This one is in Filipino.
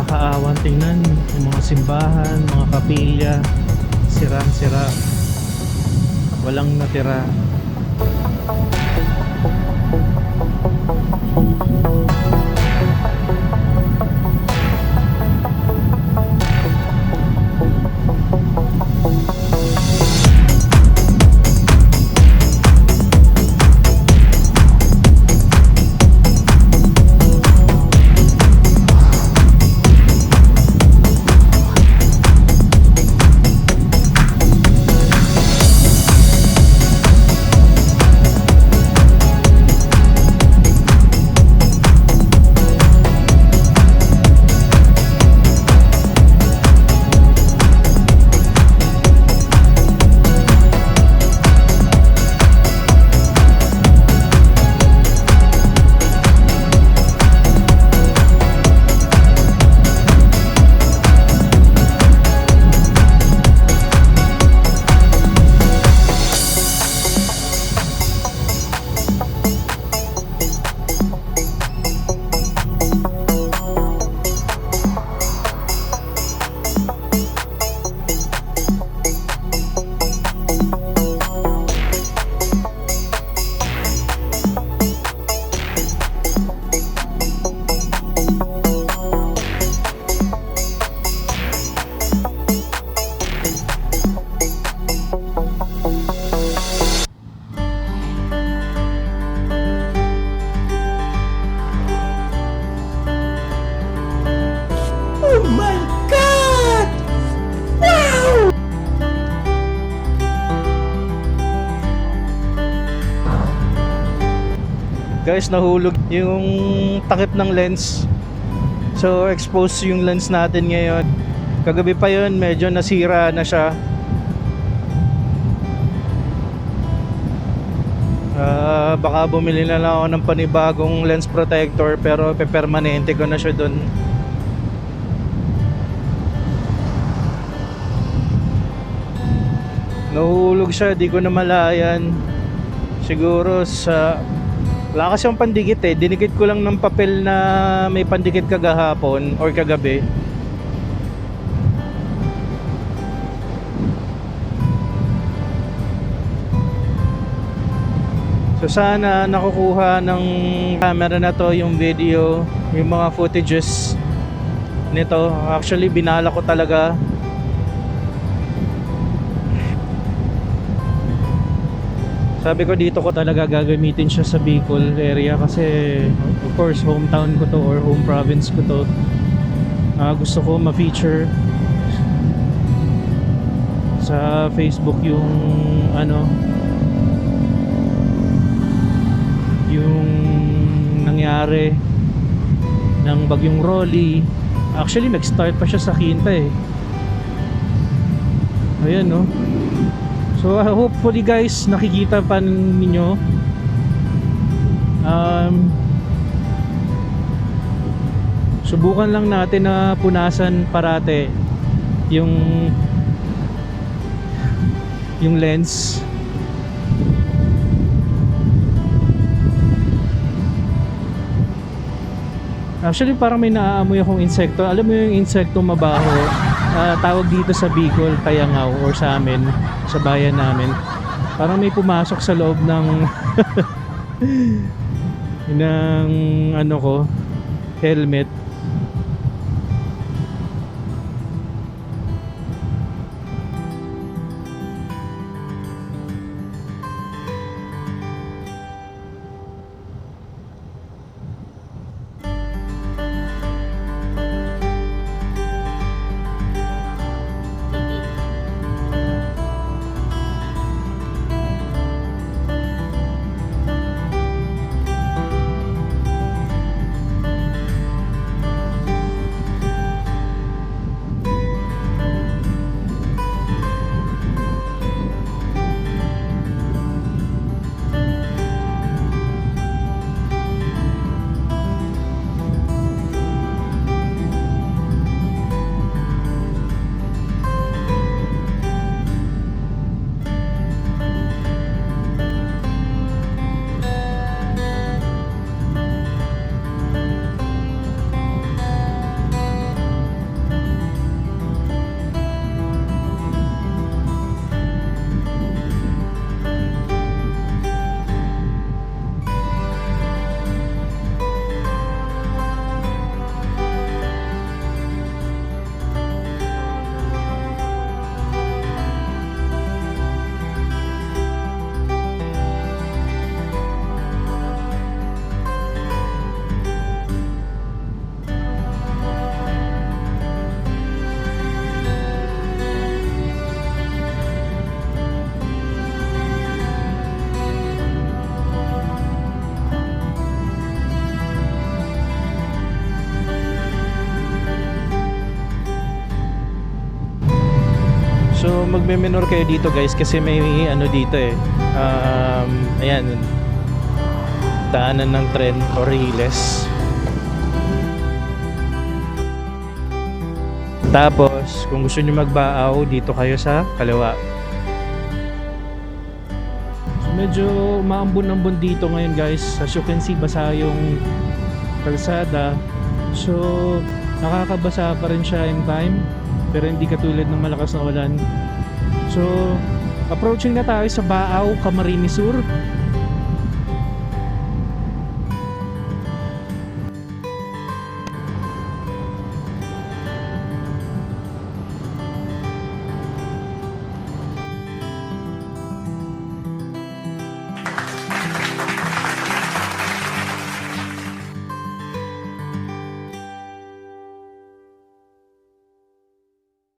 nakakaawan tingnan. Yung mga simbahan, mga kapilya, sirang-sira, walang natira. Guys, nahulog yung takip ng lens. So exposed yung lens natin ngayon. Kagabi pa yun, medyo nasira na siya. Baka bumili na lang ako ng panibagong lens protector, pero pepermanente ko na siya dun. Nahulog siya, di ko na malayan. Siguro sa... Wala kasi yung pandikit eh. Dinikit ko lang ng papel na may pandikit kagahapon or kagabi. So sana nakukuha ng camera na to yung video, yung mga footages nito. Actually binala ko talaga. Sabi ko dito ko talaga gagamitin siya sa Bicol area kasi of course hometown ko to or home province ko to. Gusto ko ma-feature sa Facebook yung ano, yung nangyari ng bagyong Rolly. Actually nag-start pa siya sa Quinta eh. Ayan no. So hopefully guys nakikita pa ninyo. Subukan lang natin na punasan parate yung lens. Actually parang may naaamoy akong insekto. Alam mo yung insekto mabaho, tawag dito sa Bicol tayangaw, or sa amin sa bayan namin. Parang may pumasok sa loob ng ng ano ko, helmet. magme-menor kayo dito guys kasi may ano dito eh. Ayan. Daanan ng tren o riles. Tapos, kung gusto nyo magbaaw, dito kayo sa kaliwa. So, medyo maambon-ambon dito ngayon guys. As you can see, basa yung kalsada. So, nakakabasa pa rin siya in time. Pero hindi katulad ng malakas na ulan. So, approaching na tayo sa Byahe, Camarines Sur.